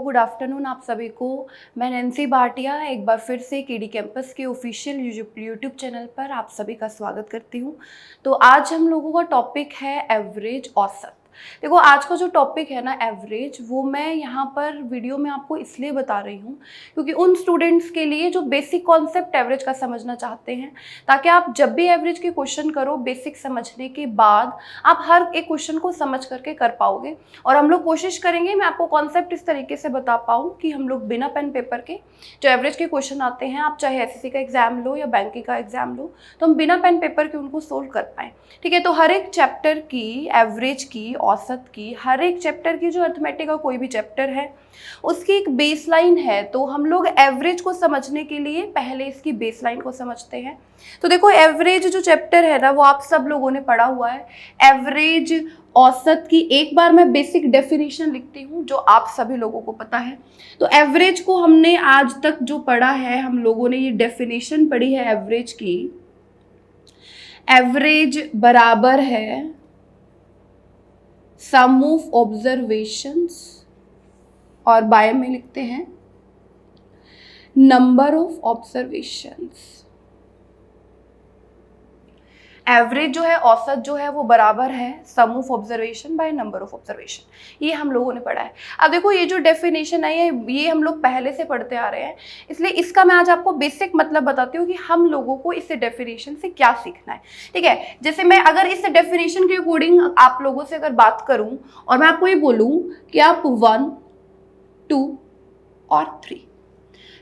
Good afternoon आप सभी को। मैं नैन्सी भाटिया एक बार फिर से केडी कैंपस के ऑफिशियल यूट्यूब चैनल पर आप सभी का स्वागत करती हूँ। तो आज हम लोगों का टॉपिक है एवरेज, औसत। देखो आज का जो टॉपिक है ना एवरेज, वो मैं यहाँ पर वीडियो में आपको इसलिए बता रही हूँ क्योंकि उन स्टूडेंट्स के लिए जो बेसिक कॉन्सेप्ट एवरेज का समझना चाहते हैं, ताकि आप जब भी एवरेज के क्वेश्चन करो बेसिक समझने के बाद आप हर एक क्वेश्चन को समझ करके कर पाओगे। और हम लोग कोशिश करेंगे मैं आपको कॉन्सेप्ट इस तरीके से बता पाऊँ कि हम लोग बिना पेन पेपर के जो एवरेज के क्वेश्चन आते हैं, आप चाहे एसएससी का एग्जाम लो या बैंकिंग का एग्जाम लो, तो हम बिना पेन पेपर के उनको सोल्व कर पाएँ। ठीक है, तो हर एक चैप्टर की एवरेज की, औसत की, हर एक चैप्टर की जो अर्थमेटिक का कोई भी चैप्टर है उसकी एक बेसलाइन है। तो हम लोग एवरेज को समझने के लिए पहले इसकी बेसलाइन को समझते हैं। तो देखो एवरेज जो चैप्टर है ना वो आप सब लोगों ने पढ़ा हुआ है। एवरेज, औसत की एक बार मैं बेसिक डेफिनेशन लिखती हूँ जो आप सभी लोगों को पता है। तो एवरेज को हमने आज तक जो पढ़ा है, हम लोगों ने ये डेफिनेशन पढ़ी है एवरेज की। एवरेज बराबर है सम ऑफ ऑब्जर्वेशंस, और बाय में लिखते हैं नंबर ऑफ ऑब्जर्वेशंस। एवरेज जो है, औसत जो है, वो बराबर है sum of observation by number of observation. ये हम लोगों ने पढ़ा है। अब देखो ये जो डेफिनेशन है ये हम लोग पहले से पढ़ते आ रहे हैं, इसलिए इसका मैं आज आपको बेसिक मतलब बताती हूँ कि हम लोगों को इस डेफिनेशन से क्या सीखना है। ठीक है, जैसे मैं अगर इस डेफिनेशन के अकॉर्डिंग आप लोगों से अगर बात करूँ और मैं आपको ये बोलूँ कि आप 1, 2 और 3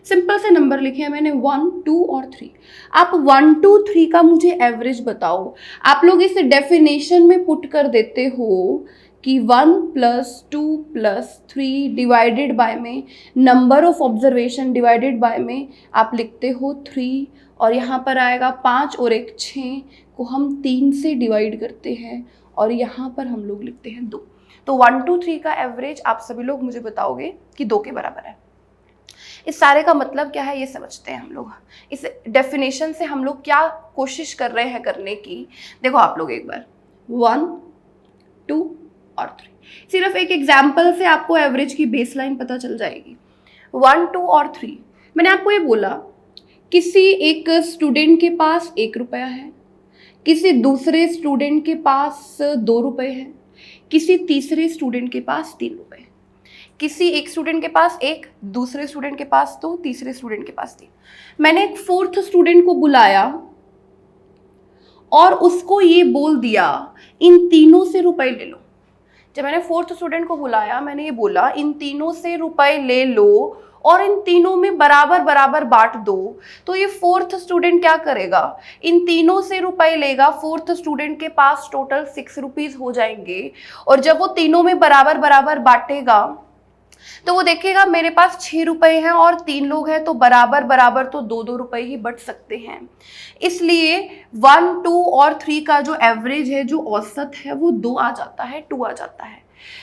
सिंपल से नंबर लिखे हैं मैंने, 1, 2 और 3। आप 1, 2, 3 का मुझे एवरेज बताओ। आप लोग इस डेफिनेशन में पुट कर देते हो कि 1 + 2 + 3 डिवाइडेड बाय में number of observation divided by में आप लिखते हो 3, और यहाँ पर आएगा 5 और एक 6 को हम 3 से डिवाइड करते हैं और यहाँ पर हम लोग लिखते हैं 2। तो 1, 2, 3 का एवरेज आप सभी लोग मुझे बताओगे कि 2 के बराबर है। इस सारे का मतलब क्या है ये समझते हैं हम लोग। इस डेफिनेशन से हम लोग क्या कोशिश कर रहे हैं करने की। देखो आप लोग एक बार 1, 2 और 3, सिर्फ एक एग्जाम्पल से आपको एवरेज की बेसलाइन पता चल जाएगी। 1, 2 और 3, मैंने आपको ये बोला किसी एक स्टूडेंट के पास 1 रुपया है, किसी दूसरे स्टूडेंट के पास 2 रुपये है, किसी तीसरे स्टूडेंट के पास 3 रुपये। किसी एक स्टूडेंट के पास 1, दूसरे स्टूडेंट के पास 2, तीसरे स्टूडेंट के पास 3। मैंने एक 4th स्टूडेंट को बुलाया और उसको ये बोल दिया इन तीनों से रुपए ले लो। जब मैंने 4th स्टूडेंट को बुलाया, मैंने ये बोला इन तीनों से रुपए ले लो और इन तीनों में बराबर बराबर बांट दो। तो ये 4th स्टूडेंट क्या करेगा, इन तीनों से रुपए लेगा। 4th स्टूडेंट के पास टोटल 6 रुपीज हो जाएंगे, और जब वो तीनों में बराबर बराबर बांटेगा तो वो देखेगा मेरे पास 6 रुपए हैं और 3 लोग हैं, तो बराबर बराबर तो 2-2 रुपए ही बट सकते हैं। इसलिए 1, 2 और 3 का जो एवरेज है, जो औसत है, वो 2 आ जाता है, 2 आ जाता है।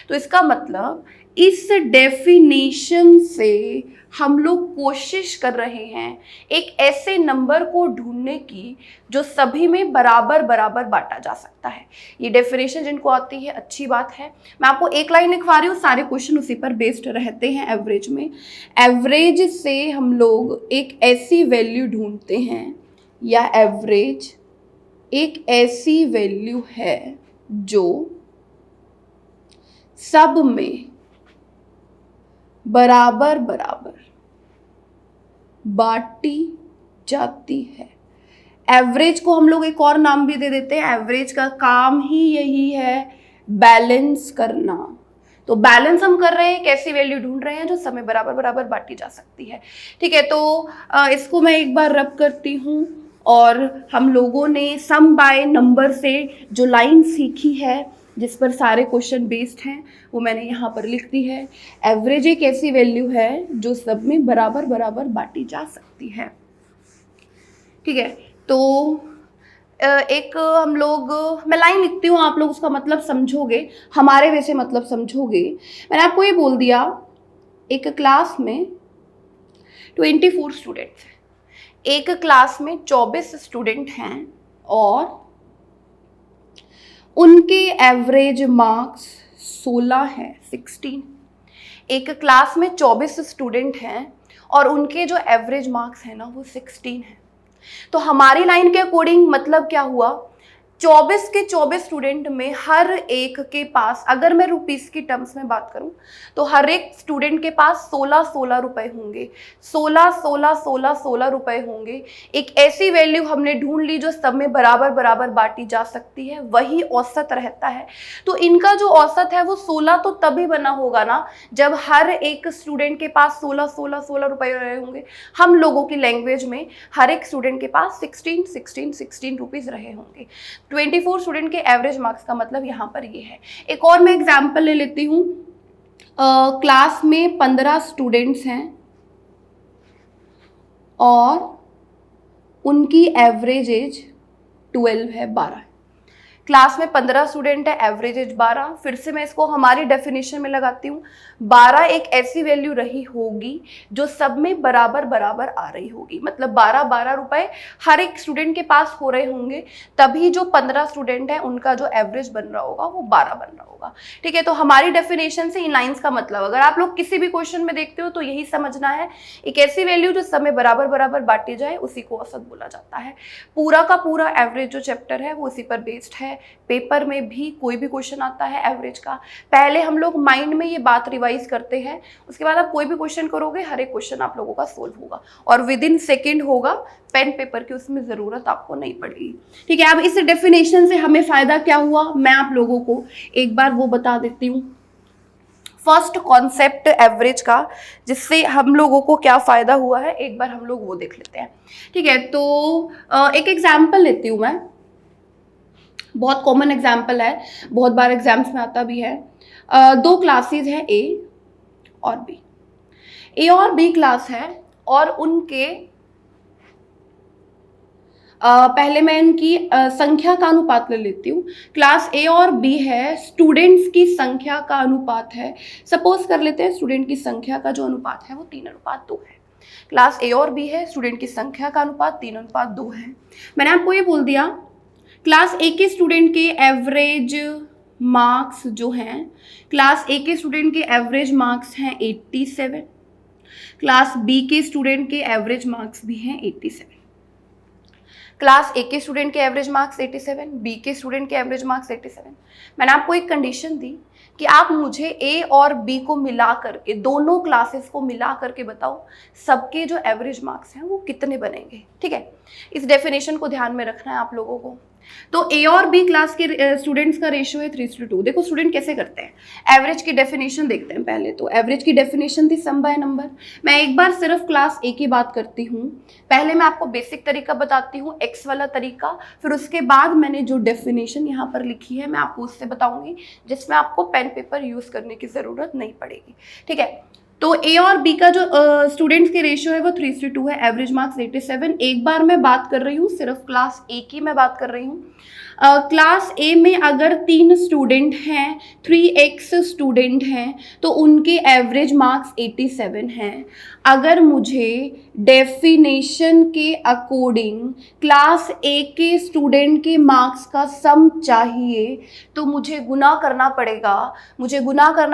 तो इसका मतलब इस डेफिनेशन से हम लोग कोशिश कर रहे हैं एक ऐसे नंबर को ढूंढने की जो सभी में बराबर बराबर बांटा जा सकता है। ये डेफिनेशन जिनको आती है अच्छी बात है। मैं आपको एक लाइन लिखवा रही हूँ, सारे क्वेश्चन उसी पर बेस्ड रहते हैं एवरेज में। एवरेज से हम लोग एक ऐसी वैल्यू ढूंढते हैं, या एवरेज एक ऐसी वैल्यू है जो सब में बराबर बराबर बांटी जाती है। एवरेज को हम लोग एक और नाम भी दे देते हैं, एवरेज का काम ही यही है बैलेंस करना। तो बैलेंस हम कर रहे हैं, एक ऐसी वैल्यू ढूंढ रहे हैं जो सब में बराबर बराबर बांटी जा सकती है। ठीक है, तो इसको मैं एक बार रब करती हूँ, और हम लोगों ने सम बाय नंबर से जो लाइन सीखी है जिस पर सारे क्वेश्चन बेस्ड हैं, वो मैंने यहाँ पर लिख दी है। एवरेज एक ऐसी वैल्यू है जो सब में बराबर बराबर बांटी जा सकती है। ठीक है, तो एक हम लोग, मैं लाइन लिखती हूँ, आप लोग उसका मतलब समझोगे, हमारे वैसे मतलब समझोगे। मैंने आपको ये बोल दिया एक क्लास में 24 स्टूडेंट्स हैं, एक क्लास में 24 स्टूडेंट हैं और उनके एवरेज मार्क्स 16 है, 16। एक क्लास में 24 स्टूडेंट हैं और उनके जो एवरेज मार्क्स हैं ना वो 16 हैं। तो हमारी लाइन के अकॉर्डिंग मतलब क्या हुआ, 24 के 24 स्टूडेंट में हर एक के पास, अगर मैं रुपीस की टर्म्स में बात करूं तो हर एक स्टूडेंट के पास 16 रुपए होंगे, 16 रुपए होंगे। एक ऐसी वैल्यू हमने ढूंढ ली जो सब में बराबर बराबर बांटी जा सकती है, वही औसत रहता है। तो इनका जो औसत है वो 16 तो तभी बना होगा ना जब हर एक स्टूडेंट के पास 16 रुपए रहे होंगे। हम लोगों की लैंग्वेज में हर एक स्टूडेंट के पास 16 रुपीज रहे होंगे। 24 स्टूडेंट के एवरेज मार्क्स का मतलब यहाँ पर ये है। एक और मैं एग्जांपल ले लेती हूँ। क्लास में 15 स्टूडेंट्स हैं और उनकी एवरेज एज 12 है, 12। क्लास में 15 स्टूडेंट है, एवरेज एज 12। फिर से मैं इसको हमारी डेफिनेशन में लगाती हूँ। 12 एक ऐसी वैल्यू रही होगी जो सब में बराबर बराबर आ रही होगी, मतलब 12 रुपए हर एक स्टूडेंट के पास हो रहे होंगे, तभी जो 15 स्टूडेंट है उनका जो एवरेज बन रहा होगा वो 12 बन रहा होगा। ठीक है, तो हमारी डेफिनेशन से इन लाइन्स का मतलब अगर आप लोग किसी भी क्वेश्चन में देखते हो तो यही समझना है, एक ऐसी वैल्यू जो सब में बराबर बराबर बांटी जाए उसी को औसत बोला जाता है। पूरा का पूरा एवरेज जो चैप्टर है वो उसी पर बेस्ड है। पेपर में भी कोई भी क्वेश्चन आता है एवरेज का, पहले हम लोग माइंड में ये बात रिवाइज करते हैं, उसके बाद आप कोई भी क्वेश्चन करोगे हर एक क्वेश्चन आप लोगों का सोल्व होगा और विद इन सेकेंड होगा, पेन पेपर की उसमें ज़रूरत आपको नहीं पड़ेगी। ठीक है, अब इस डेफिनेशन से हमें फ़ायदा क्या हुआ मैं आप लोगों को एक बार वो बता देती हूँ। फर्स्ट कॉन्सेप्ट एवरेज का, जिससे हम लोगों को क्या फ़ायदा हुआ है एक बार हम लोग वो देख लेते हैं। ठीक है, तो एक एग्जाम्पल लेती हूँ मैं, बहुत कॉमन एग्जाम्पल है, बहुत बार एग्जाम्स में आता भी है। दो क्लासेस हैं ए और बी। ए और बी क्लास है और उनके पहले मैं इनकी संख्या का अनुपात ले लेती हूँ। क्लास ए और बी है, स्टूडेंट्स की संख्या का अनुपात है, सपोज कर लेते हैं स्टूडेंट की संख्या का जो अनुपात है वो 3:2 है। क्लास ए और बी है, स्टूडेंट की संख्या का अनुपात 3:2 है। मैंने आपको ये बोल दिया क्लास ए के स्टूडेंट के एवरेज मार्क्स जो हैं, क्लास ए के स्टूडेंट के एवरेज मार्क्स हैं 87, क्लास बी के स्टूडेंट के एवरेज मार्क्स भी हैं 87। क्लास ए के स्टूडेंट के एवरेज मार्क्स 87, बी के स्टूडेंट के एवरेज मार्क्स 87। मैंने आपको एक कंडीशन दी कि आप मुझे ए और बी को मिला करके, दोनों क्लासेस को मिला करके बताओ सबके जो एवरेज मार्क्स हैं वो कितने बनेंगे। ठीक है, इस डेफिनेशन को ध्यान में रखना है आप लोगों को। तो ए और बी क्लास के स्टूडेंट्स का रेशियो है 3:2। देखो स्टूडेंट कैसे करते हैं, एवरेज की डेफिनेशन देखते हैं। पहले तो एवरेज की डेफिनेशन थी सम बाय नंबर। मैं एक बार सिर्फ क्लास ए की बात करती हूँ। पहले मैं आपको बेसिक तरीका बताती हूँ, एक्स वाला तरीका, फिर उसके बाद मैंने जो डेफिनेशन यहाँ पर लिखी है मैं आपको उससे बताऊंगी, जिसमें आपको पेन पेपर यूज करने की जरूरत नहीं पड़ेगी। ठीक है, तो ए और बी का जो स्टूडेंट्स के रेशियो है वो 3:2 है, एवरेज मार्क्स 87। एक बार मैं बात कर रही हूँ सिर्फ क्लास ए की, मैं बात कर रही हूँ। क्लास ए में अगर 3 स्टूडेंट हैं, 3x स्टूडेंट हैं, तो उनके एवरेज मार्क्स 87 हैं। अगर मुझे डेफिनेशन के अकॉर्डिंग क्लास ए के स्टूडेंट के मार्क्स का सम चाहिए तो मुझे गुना करना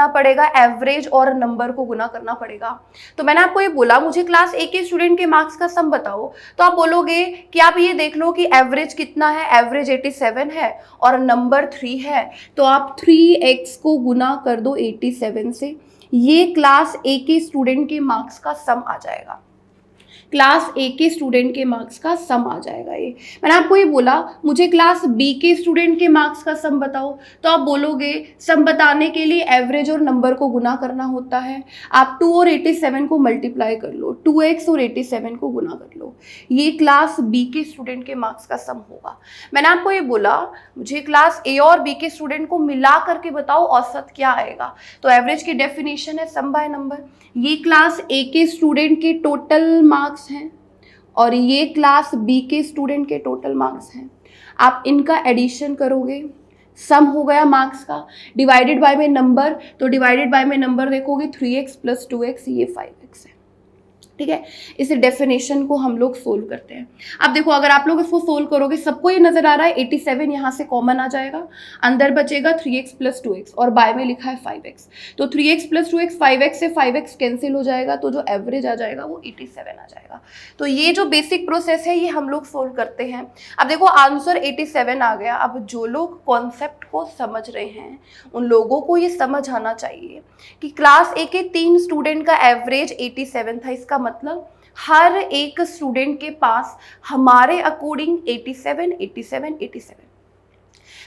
पड़ेगा, एवरेज और नंबर को गुना करना पड़ेगा। तो मैंने आपको ये बोला मुझे क्लास ए के स्टूडेंट के मार्क्स का सम बताओ, तो आप बोलोगे कि आप ये देख लो कि एवरेज कितना है, एवरेज 87 है और नंबर 3 है, तो आप 3x को गुना कर दो 87 से, ये क्लास ए के स्टूडेंट के मार्क्स का सम आ जाएगा। क्लास ए के स्टूडेंट के मार्क्स का सम आ जाएगा। ये मैंने आपको ये बोला मुझे क्लास बी के स्टूडेंट के मार्क्स का सम बताओ, तो आप बोलोगे सम बताने के लिए एवरेज और नंबर को गुना करना होता है। आप 2 और 87 को मल्टीप्लाई कर लो, 2x और 87 को गुना कर लो, ये क्लास बी के स्टूडेंट के मार्क्स का सम होगा। मैंने आपको ये बोला मुझे क्लास ए और बी के स्टूडेंट को मिला करके बताओ औसत क्या आएगा, तो एवरेज की डेफिनेशन है सम बाय नंबर। ये क्लास ए के स्टूडेंट के टोटल मार्क्स हैं और ये क्लास बी के स्टूडेंट के टोटल मार्क्स हैं। आप इनका एडिशन करोगे, सम हो गया मार्क्स का, डिवाइडेड बाय में नंबर, तो डिवाइडेड बाय में नंबर देखोगे 3x + 2x, ये 5x है। ठीक है। इस डेफिनेशन को हम लोग सोल्व करते हैं। अब देखो अगर आप लोग इसको सोल्व करोगे, सबको ये नजर आ रहा है 87 यहाँ से कॉमन आ जाएगा, अंदर बचेगा 3x + 2x और बाय में लिखा है 5x, तो 3x + 2x 5x से 5x कैंसिल हो जाएगा, तो जो एवरेज आ जाएगा वो 87 आ जाएगा। तो ये जो बेसिक प्रोसेस है ये हम लोग सोल्व करते हैं। अब देखो आंसर 87 आ गया। अब जो लोग कॉन्सेप्ट को समझ रहे हैं उन लोगों को ये समझ आना चाहिए कि क्लास ए के 3 स्टूडेंट का एवरेज 87 था। इसका मतलब हर एक स्टूडेंट के पास हमारे अकॉर्डिंग 87, 87, 87।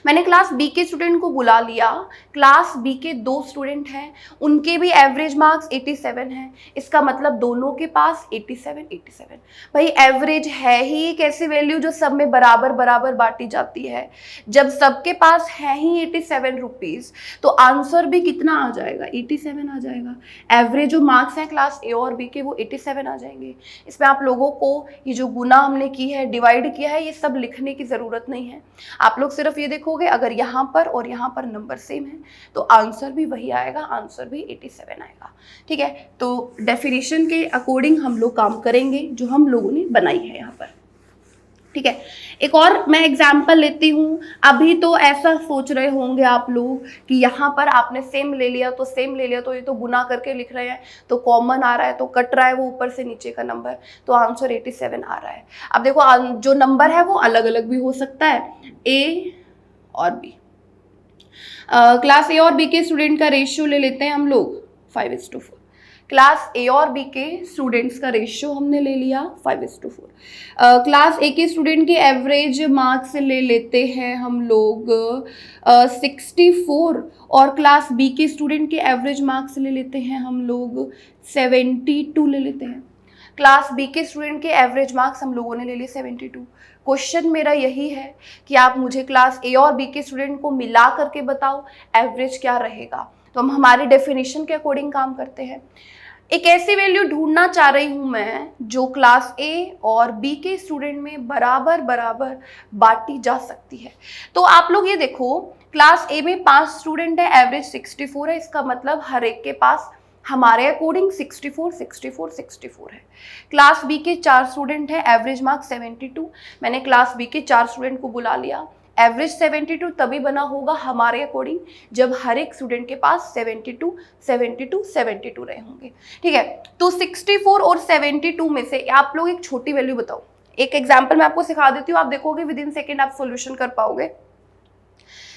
मैंने क्लास बी के स्टूडेंट को बुला लिया, क्लास बी के 2 स्टूडेंट हैं, उनके भी एवरेज मार्क्स 87 हैं। इसका मतलब दोनों के पास 87, 87। भाई एवरेज है ही एक ऐसी वैल्यू जो सब में बराबर बराबर बांटी जाती है। जब सबके पास है ही 87 रुपीज़ तो आंसर भी कितना आ जाएगा, 87 आ जाएगा। एवरेज जो मार्क्स हैं क्लास ए और बी के वो 87 आ जाएंगे। इसमें आप लोगों को ये जो गुना हमने की है, डिवाइड किया है, ये सब लिखने की ज़रूरत नहीं है। आप लोग सिर्फ ये देखो अगर यहाँ पर और यहाँ पर नंबर सेम है तो आंसर भी वही आएगा, आंसर भी 87 आएगा। ठीक है, तो डेफिनेशन के अकॉर्डिंग हम लोग काम करेंगे जो हम लोगों ने बनाई है यहाँ पर। ठीक है, एक और मैं एग्जाम्पल लेती हूँ। अभी तो ऐसा सोच रहे होंगे आप लोग कि यहाँ पर आपने सेम ले लिया तो सेम ले लिया, तो ये तो गुना करके लिख रहे हैं, तो कॉमन आ रहा है तो कट रहा है वो ऊपर से नीचे का नंबर, तो आंसर 87 आ रहा है। अब देखो जो नंबर है वो अलग अलग भी हो सकता है, ए और बी। क्लास ए और बी के स्टूडेंट का रेशियो ले लेते हैं हम लोग 5:4। क्लास ए और बी के स्टूडेंट्स का रेशियो हमने ले लिया 5:4। क्लास ए के स्टूडेंट के एवरेज मार्क्स ले लेते हैं हम लोग 64 और क्लास बी के स्टूडेंट के एवरेज मार्क्स ले लेते हैं हम लोग 72 ले लेते हैं। क्लास बी के स्टूडेंट के एवरेज मार्क्स हम लोगों ने ले लिए 72। क्वेश्चन मेरा यही है कि आप मुझे क्लास ए और बी के स्टूडेंट को मिला करके बताओ एवरेज क्या रहेगा। तो हम हमारी डेफिनेशन के अकॉर्डिंग काम करते हैं। एक ऐसी वैल्यू ढूंढना चाह रही हूँ मैं जो क्लास ए और बी के स्टूडेंट में बराबर बराबर बांटी जा सकती है। तो आप लोग ये देखो, क्लास ए में 5 स्टूडेंट है, एवरेज 64 है। इसका मतलब हर एक के पास हमारे अकॉर्डिंग 64, 64, 64 है। क्लास बी के 4 स्टूडेंट है, एवरेज मार्क्स 72। मैंने क्लास बी के 4 स्टूडेंट को बुला लिया, एवरेज 72 तभी बना होगा हमारे अकॉर्डिंग जब हर एक स्टूडेंट के पास 72, 72, 72 रहे होंगे। ठीक है, तो 64 और 72 में से आप लोग एक छोटी वैल्यू बताओ। एक एग्जाम्पल मैं आपको सिखा देती हूँ, आप देखोगे विद इन सेकेंड आप सोल्यूशन कर पाओगे।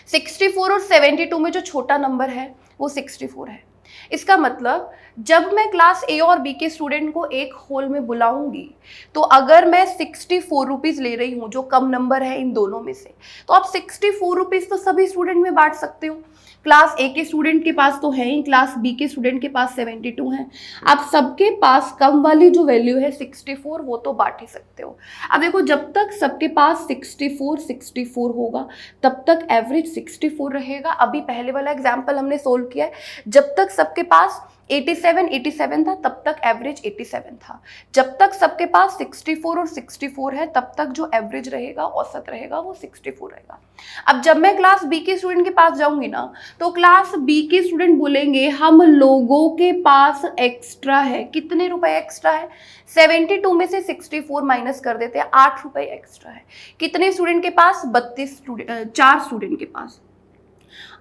64 और 72 में जो छोटा नंबर है वो 64 है। इसका मतलब जब मैं क्लास ए और बी के स्टूडेंट को एक हॉल में बुलाऊंगी तो अगर मैं 64 रुपीज़ ले रही हूँ जो कम नंबर है इन दोनों में से, तो आप 64 रुपीज़ तो सभी स्टूडेंट में बांट सकते हो। क्लास ए के स्टूडेंट के पास तो है ही, क्लास बी के स्टूडेंट के पास 72 है। आप सबके पास कम वाली जो वैल्यू है 64 वो तो बांट ही सकते हो। अब देखो जब तक सबके पास 64 होगा तब तक एवरेज 64 रहेगा। अभी पहले वाला एग्जाम्पल हमने सोल्व किया है, जब तक सबके पास 87 था तब तक एवरेज 87 था। जब तक सबके पास 64 और 64 है तब तक जो एवरेज रहेगा, औसत रहेगा, वो 64 रहेगा। अब जब मैं क्लास बी के स्टूडेंट के पास जाऊंगी ना तो क्लास बी के स्टूडेंट बोलेंगे हम लोगों के पास एक्स्ट्रा है। कितने रुपए एक्स्ट्रा है? 72 में से 64 माइनस कर देते हैं, 8 रुपए एक्स्ट्रा है। कितने स्टूडेंट के पास? 4 स्टूडेंट के पास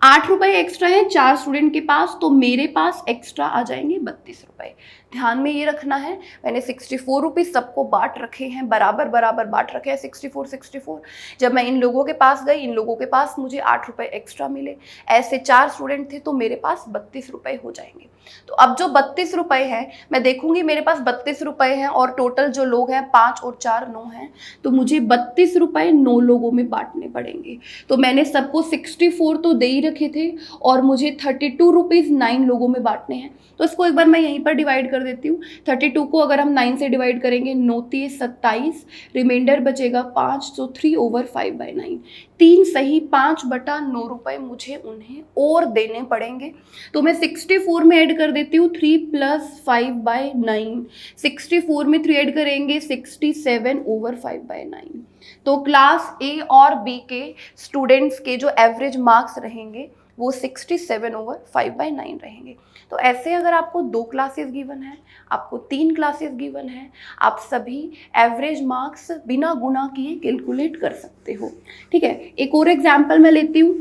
8 रुपए एक्स्ट्रा है 4 स्टूडेंट के पास, तो मेरे पास एक्स्ट्रा आ जाएंगे 32 रुपए। ध्यान में ये रखना है, मैंने 64 रुपीज़ सबको बांट रखे हैं, बराबर बराबर बांट रखे हैं 64। जब मैं इन लोगों के पास गई, इन लोगों के पास मुझे 8 रुपए एक्स्ट्रा मिले। ऐसे 4 स्टूडेंट थे तो मेरे पास 32 रुपए हो जाएंगे। तो अब जो 32 रुपए है मैं देखूंगी मेरे पास 32 रुपए हैं और टोटल जो लोग हैं 5 और 4 9 हैं, तो मुझे 32 रुपए 9 लोगों में बांटने पड़ेंगे। तो मैंने सबको 64 तो दे ही रखे थे और मुझे 32 रुपीज़ 9 लोगों में बांटने हैं। तो इसको एक बार मैं यहीं पर डिवाइड कर देती हूँ। 32 को अगर हम 9 से डिवाइड करेंगे 9 3 27, रिमाइंडर बचेगा 5, तो 3/5/9। 3 सही 5/9 रुपए मुझे उन्हें और देने पड़ेंगे। तो मैं 64 में ऐड कर देती हूँ 3 + 5/9। 64 में 3 ऐड करेंगे 67/5/9। तो क्लास ए और बी के स्टूडेंट्स के जो एवरेज मार्क्स रहेंगे वो 67/5/9 रहेंगे। तो ऐसे अगर आपको 2 क्लासेस गिवन है, आपको 3 क्लासेस गिवन है, आप सभी एवरेज मार्क्स बिना गुना किए कैलकुलेट कर सकते हो। ठीक है, एक और एग्जाम्पल मैं लेती हूँ।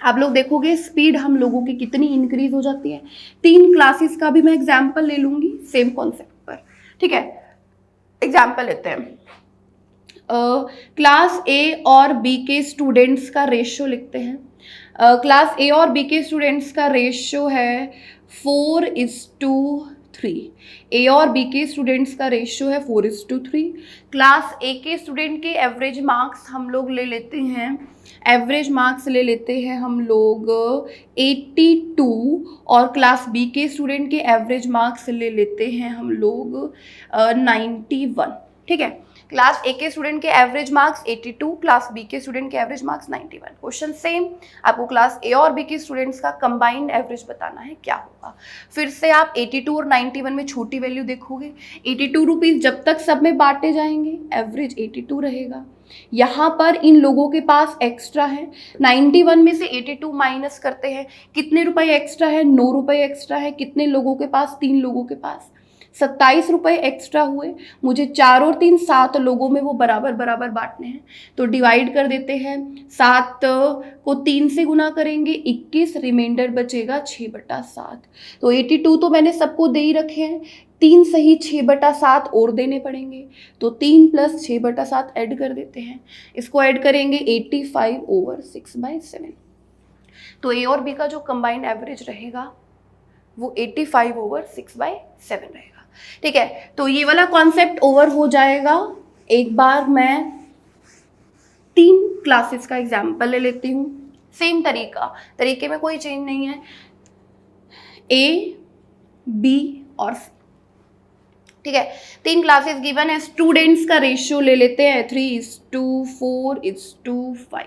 आप लोग देखोगे स्पीड हम लोगों की कितनी इंक्रीज हो जाती है। 3 क्लासेस का भी मैं एग्जाम्पल ले लूँगी सेम कॉन्सेप्ट पर। ठीक है, एग्जाम्पल लेते हैं। क्लास ए और बी के स्टूडेंट्स का रेशियो लिखते हैं। क्लास ए और बी के स्टूडेंट्स का रेशियो है 4:3। ए और बी के स्टूडेंट्स का रेशियो है 4:3। क्लास ए के स्टूडेंट के एवरेज मार्क्स हम लोग ले लेते हैं, एवरेज मार्क्स ले लेते हैं हम लोग 82 और क्लास बी के स्टूडेंट के एवरेज मार्क्स ले लेते हैं हम लोग 91। ठीक है, क्लास ए के स्टूडेंट के एवरेज मार्क्स 82, क्लास बी के स्टूडेंट के एवरेज मार्क्स 91। क्वेश्चन सेम, आपको क्लास ए और बी के स्टूडेंट्स का कंबाइंड एवरेज बताना है, क्या होगा। फिर से आप 82 और 91 में छोटी वैल्यू देखोगे। 82 रुपीज़ जब तक सब में बांटे जाएंगे एवरेज 82 रहेगा। यहाँ पर इन लोगों के पास एक्स्ट्रा है, 91 में से 82 माइनस करते हैं, कितने रुपए एक्स्ट्रा है, 9 रुपए एक्स्ट्रा है। कितने लोगों के पास, 3 लोगों के पास 27 रुपए एक्स्ट्रा हुए। मुझे 4 और 3 7 लोगों में वो बराबर बराबर बांटने हैं, तो डिवाइड कर देते हैं। 7 को 3 से गुना करेंगे 21, रिमाइंडर बचेगा 6/7। तो 82 तो मैंने सबको दे ही रखे हैं, 3 सही 6/7 और देने पड़ेंगे, तो 3 + 6/7 ऐड कर देते हैं। इसको ऐड करेंगे 85/6/7। तो ए और बी का जो कंबाइंड एवरेज रहेगा वो 85/6/7 रहेगा। ठीक है, तो ये वाला कॉन्सेप्ट ओवर हो जाएगा। एक बार मैं 3 क्लासेस का एग्जाम्पल ले लेती हूँ। सेम तरीके में कोई चेंज नहीं है, ए, बी और सी। ठीक है, 3 क्लासेस गिवन है। स्टूडेंट्स का रेशियो ले लेते हैं 3:4:5।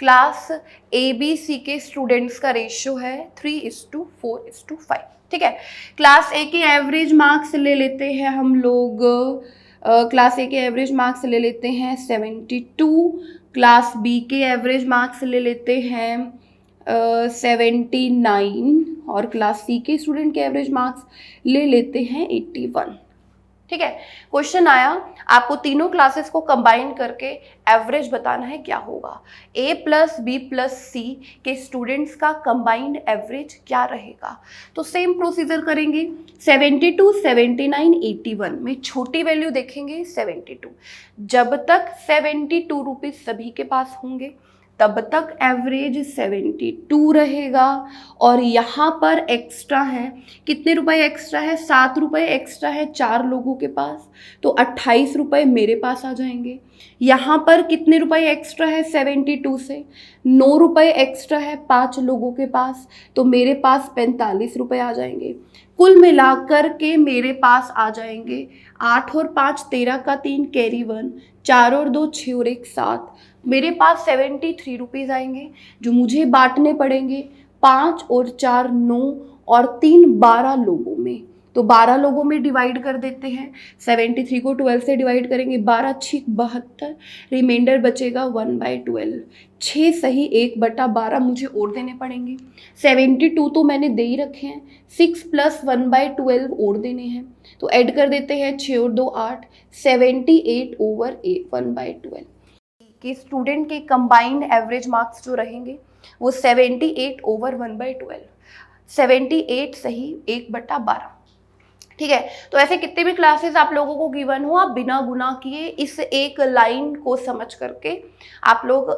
क्लास ए बी सी के स्टूडेंट्स का रेशियो है 3:4:5। ठीक है, क्लास ए के एवरेज मार्क्स ले लेते हैं हम लोग, क्लास ए के एवरेज मार्क्स ले लेते हैं 72, क्लास बी के एवरेज मार्क्स ले लेते हैं 79 और क्लास सी के स्टूडेंट के एवरेज मार्क्स ले लेते हैं 81। ठीक है, क्वेश्चन आया आपको तीनों क्लासेस को कंबाइन करके एवरेज बताना है, क्या होगा। ए प्लस बी प्लस सी के स्टूडेंट्स का कंबाइंड एवरेज क्या रहेगा। तो सेम प्रोसीजर करेंगे, 72, 79, 81 में छोटी वैल्यू देखेंगे 72। जब तक 72 रुपीज़ सभी के पास होंगे तब तक एवरेज 72 रहेगा। और यहाँ पर एक्स्ट्रा है, कितने रुपए एक्स्ट्रा है, 7 रुपए एक्स्ट्रा है 4 लोगों के पास, तो 28 रुपए मेरे पास आ जाएंगे। यहाँ पर कितने रुपए एक्स्ट्रा है 72 से, 9 रुपए एक्स्ट्रा है 5 लोगों के पास, तो मेरे पास 45 रुपए आ जाएंगे। कुल मिलाकर के मेरे पास आ जाएंगे 8 और 5 13 का 3 कैरी 1, 4 और 2 6 और 1 7, मेरे पास 73 रुपीज़ आएंगे जो मुझे बांटने पड़ेंगे 5 और 4 9 और 3 12 लोगों में। तो 12 लोगों में डिवाइड कर देते हैं, 73 को 12 से डिवाइड करेंगे, 12 6 72, रिमाइंडर बचेगा 1/12। 6 सही 1/12 मुझे और देने पड़ेंगे। 72 तो मैंने दे ही रखे हैं, 6 + 1/12 और देने हैं, तो ऐड कर देते हैं 6 और 2 8, 78/1/12 कि स्टूडेंट के कंबाइंड एवरेज मार्क्स जो रहेंगे वो 78/1/12, 78 सही 1/12। ठीक है, तो ऐसे कितने भी क्लासेस आप लोगों को गिवन हो, आप बिना गुना किए इस एक लाइन को समझ करके आप लोग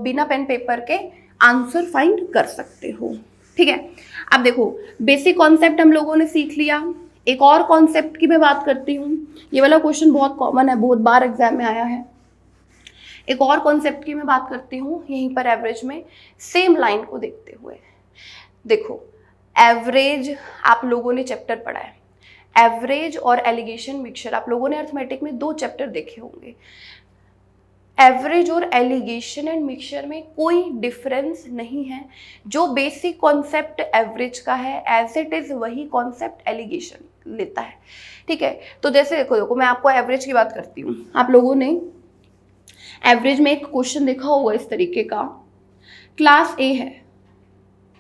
बिना पेन पेपर के आंसर फाइंड कर सकते हो। ठीक है, अब देखो बेसिक कॉन्सेप्ट हम लोगों ने सीख लिया। एक और कॉन्सेप्ट की मैं बात करती हूँ, ये वाला क्वेश्चन बहुत कॉमन है, बहुत बार एग्जाम में आया है। एक और कॉन्सेप्ट की मैं बात करती हूँ यहीं पर एवरेज में, सेम लाइन को देखते हुए। देखो एवरेज आप लोगों ने चैप्टर पढ़ा है, एवरेज और एलिगेशन मिक्सचर आप लोगों ने अर्थमेटिक में 2 चैप्टर देखे होंगे। एवरेज और एलिगेशन एंड मिक्सचर में कोई डिफरेंस नहीं है। जो बेसिक कॉन्सेप्ट एवरेज का है एज इट इज़ वही कॉन्सेप्ट एलिगेशन लेता है। ठीक है, तो जैसे देखो मैं आपको एवरेज की बात करती हूँ। आप लोगों ने एवरेज में एक क्वेश्चन देखा होगा इस तरीके का, क्लास ए है,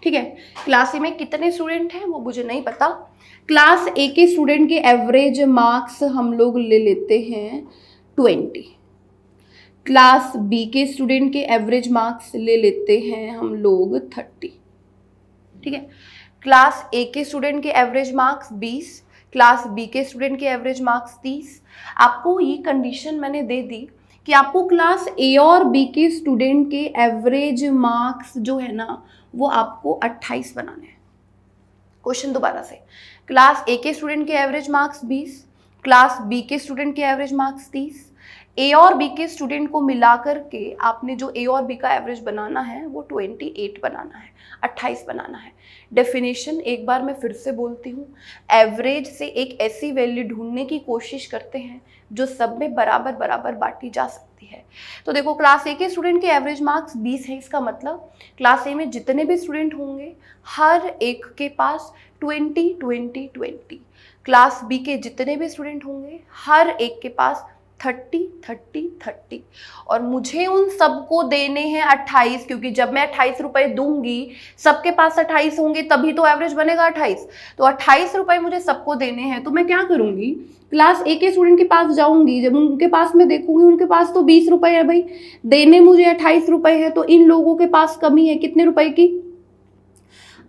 ठीक है। क्लास ए में कितने स्टूडेंट हैं वो मुझे नहीं पता। क्लास ए के स्टूडेंट के एवरेज मार्क्स हम लोग ले लेते हैं 20। क्लास बी के स्टूडेंट के एवरेज मार्क्स ले लेते हैं हम लोग 30। ठीक है। क्लास ए के स्टूडेंट के एवरेज मार्क्स 20, क्लास बी के स्टूडेंट के एवरेज मार्क्स 30। आपको ये कंडीशन मैंने दे दी कि आपको क्लास ए और बी के स्टूडेंट के एवरेज मार्क्स जो है ना वो आपको 28 बनाने हैं। क्वेश्चन दोबारा से, क्लास ए के स्टूडेंट के एवरेज मार्क्स 20, क्लास बी के स्टूडेंट के एवरेज मार्क्स 30। ए और बी के स्टूडेंट को मिला करके आपने जो ए और बी का एवरेज बनाना है वो 28 बनाना है, 28 बनाना है। डेफिनेशन एक बार मैं फिर से बोलती हूँ, एवरेज से एक ऐसी वैल्यू ढूंढने की कोशिश करते हैं जो सब में बराबर बराबर बांटी जा सकती है। तो देखो क्लास ए के स्टूडेंट के एवरेज मार्क्स 20 है, इसका मतलब क्लास ए में जितने भी स्टूडेंट होंगे हर एक के पास 20 20 20। क्लास बी के जितने भी स्टूडेंट होंगे हर एक के पास 30 30 30 और मुझे उन सबको देने हैं 28, क्योंकि जब मैं 28 रुपए दूंगी सबके पास 28 होंगे तभी तो एवरेज बनेगा 28। तो 28 रुपए मुझे सबको देने हैं, तो मैं क्या करूंगी, क्लास ए के स्टूडेंट के पास जाऊंगी, जब उनके पास मैं देखूंगी उनके पास तो 20 रुपए है भाई, देने मुझे 28 रुपए है, तो इन लोगों के पास कमी है कितने रुपए की,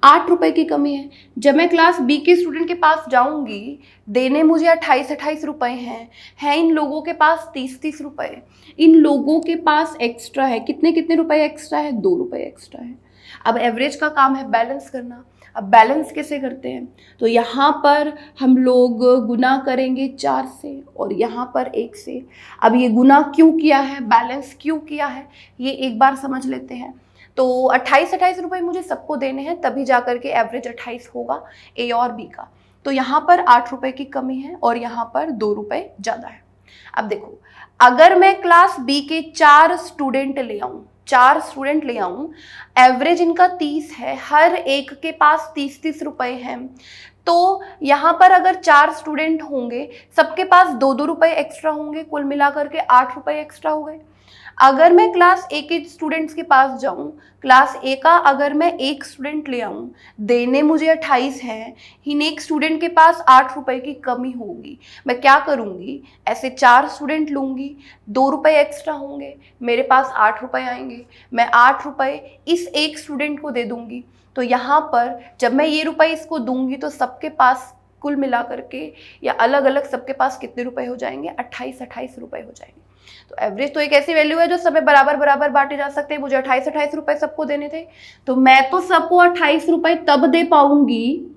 8 रुपए की कमी है। जब मैं क्लास बी के स्टूडेंट के पास जाऊंगी, देने मुझे 28 रुपए हैं इन लोगों के पास 30 रुपए, इन लोगों के पास एक्स्ट्रा है कितने रुपए एक्स्ट्रा है, 2 रुपए एक्स्ट्रा है। अब एवरेज का काम है बैलेंस करना। अब बैलेंस कैसे करते हैं, तो यहाँ पर हम लोग गुना करेंगे 4 से और यहाँ पर 1 से। अब ये गुना क्यों किया है, बैलेंस क्यों किया है, ये एक बार समझ लेते हैं। तो 28 रुपए मुझे सबको देने हैं, तभी जाकर के एवरेज 28 होगा ए और बी का। तो यहाँ पर 8 रुपए की कमी है और यहाँ पर 2 रुपए ज़्यादा है। अब देखो, अगर मैं क्लास बी के 4 स्टूडेंट ले आऊँ, एवरेज इनका 30 है, हर एक के पास 30 रुपए हैं, तो यहाँ पर अगर 4 स्टूडेंट होंगे सबके पास 2 रुपए एक्स्ट्रा होंगे, कुल मिलाकर के 8 रुपए एक्स्ट्रा हो गए। अगर मैं क्लास ए के स्टूडेंट्स के पास जाऊं, क्लास ए का अगर मैं एक स्टूडेंट ले आऊं, देने मुझे 28 है, इन एक स्टूडेंट के पास 8 रुपए की कमी होगी। मैं क्या करूंगी, ऐसे 4 स्टूडेंट लूंगी, 2 रुपए एक्स्ट्रा होंगे, मेरे पास 8 रुपए आएंगे, मैं 8 रुपए इस एक स्टूडेंट को दे दूंगी। तो यहाँ पर जब मैं ये रुपए इसको दूंगी तो सबके पास कुल मिला करके या अलग अलग सबके पास कितने रुपए हो जाएंगे, 28 रुपए हो जाएंगे। तो एवरेज तो एक ऐसी वैल्यू है जो सब में बराबर बराबर बांटे जा सकते हैं। मुझे 28 रुपए सबको देने थे, तो मैं तो सबको 28 रुपए तब दे पाऊंगी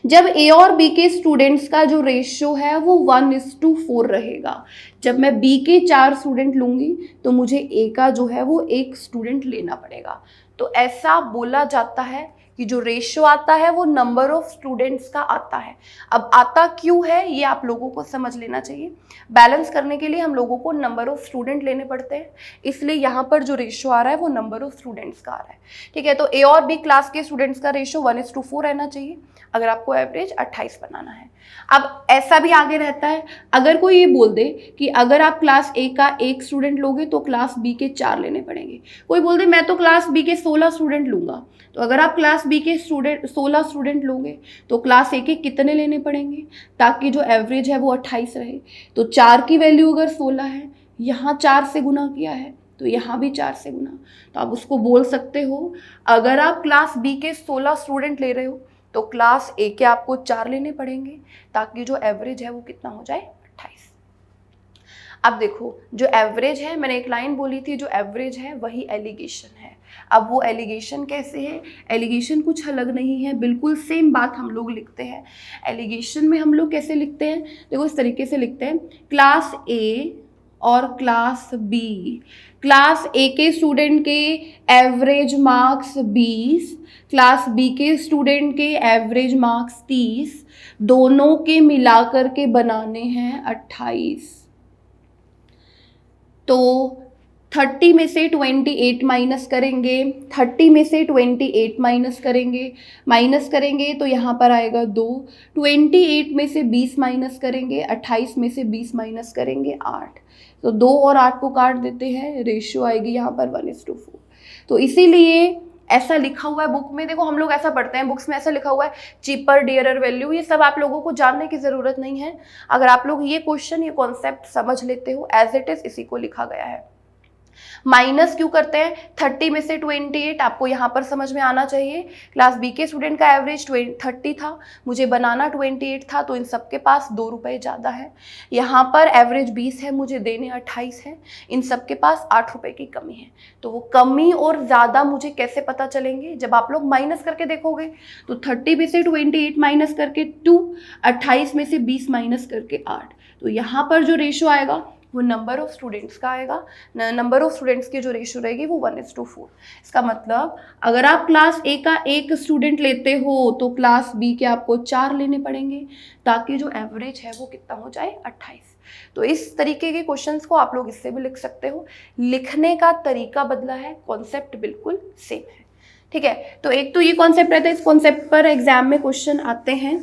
जब ए और बी के स्टूडेंट्स का जो रेशियो है वो 1:4 रहेगा। जब मैं बी के 4 स्टूडेंट लूंगी तो मुझे ए का जो है वो 1 स्टूडेंट लेना पड़ेगा। तो ऐसा बोला जाता है कि जो रेशियो आता है वो नंबर ऑफ स्टूडेंट्स का आता है। अब आता क्यों है ये आप लोगों को समझ लेना चाहिए। बैलेंस करने के लिए हम लोगों को नंबर ऑफ स्टूडेंट लेने पड़ते हैं, इसलिए यहाँ पर जो रेशियो आ रहा है वो नंबर ऑफ स्टूडेंट्स का आ रहा है। ठीक है, तो ए और बी क्लास के स्टूडेंट्स का रेशियो 1:4 रहना चाहिए अगर आपको एवरेज 28 बनाना है। अब ऐसा भी आगे रहता है, अगर कोई ये बोल दे कि अगर आप क्लास ए का 1 स्टूडेंट लोगे तो क्लास बी के 4 लेने पड़ेंगे। कोई बोल दे मैं तो क्लास बी के 16 स्टूडेंट लूँगा, तो अगर आप क्लास बी के 16 स्टूडेंट लोगे तो क्लास ए के कितने लेने पड़ेंगे ताकि जो एवरेज है वो 28 रहे। तो 4 की वैल्यू अगर 16 है, यहाँ 4 से गुना किया है तो यहाँ भी 4 से गुना, तो आप उसको बोल सकते हो अगर आप क्लास बी के 16 स्टूडेंट ले रहे हो तो क्लास ए के आपको 4 लेने पड़ेंगे ताकि जो एवरेज है वो कितना हो जाए, 28। अब देखो, जो एवरेज है, मैंने एक लाइन बोली थी, जो एवरेज है वही एलिगेशन है। अब वो एलिगेशन कैसे है, एलिगेशन कुछ अलग नहीं है, बिल्कुल सेम बात हम लोग लिखते हैं। एलिगेशन में हम लोग कैसे लिखते हैं, देखो इस तरीके से लिखते हैं, क्लास ए और क्लास बी, क्लास ए के स्टूडेंट के एवरेज मार्क्स 20, क्लास बी के स्टूडेंट के एवरेज मार्क्स 30, दोनों के मिलाकर के बनाने हैं 28। तो 30 में से 28 माइनस करेंगे, 30 में से 28 माइनस करेंगे तो यहाँ पर आएगा 2, 28 में से 20 माइनस करेंगे, 28 में से 20 माइनस करेंगे 8, तो 2 और 8 को काट देते हैं, रेशियो आएगी यहाँ पर 1:4। तो इसीलिए ऐसा लिखा हुआ है बुक में, देखो हम लोग ऐसा पढ़ते हैं, बुक्स में ऐसा लिखा हुआ है चीपर डियरर वैल्यू, ये सब आप लोगों को जानने की ज़रूरत नहीं है। अगर आप लोग ये क्वेश्चन, ये कॉन्सेप्ट समझ लेते हो एज इट इज़, इसी को लिखा गया है। माइनस क्यों करते हैं, 30 में से 28 आपको यहाँ पर समझ में आना चाहिए। क्लास बी के स्टूडेंट का एवरेज 30 था, मुझे बनाना 28 था, तो इन सबके पास 2 रुपये ज़्यादा है। यहाँ पर एवरेज 20 है, मुझे देने 28 है, इन सबके पास 8 रुपये की कमी है। तो वो कमी और ज़्यादा मुझे कैसे पता चलेंगे, जब आप लोग माइनस करके देखोगे। तो 30 में से 28 माइनस करके 2, 28 में से 20 माइनस करके 8, तो यहाँ पर जो रेशो आएगा वो नंबर ऑफ स्टूडेंट्स का आएगा। नंबर ऑफ स्टूडेंट्स की जो रेशियो रहेगी वो 1:4। इसका मतलब अगर आप क्लास ए का 1 स्टूडेंट लेते हो तो क्लास बी के आपको 4 लेने पड़ेंगे, ताकि जो एवरेज है वो कितना हो जाए, 28। तो इस तरीके के क्वेश्चंस को आप लोग इससे भी लिख सकते हो। लिखने का तरीका बदला है, कॉन्सेप्ट बिल्कुल सेम है। ठीक है, तो एक तो ये कॉन्सेप्ट रहता है, इस कॉन्सेप्ट पर एग्जाम में क्वेश्चन आते हैं।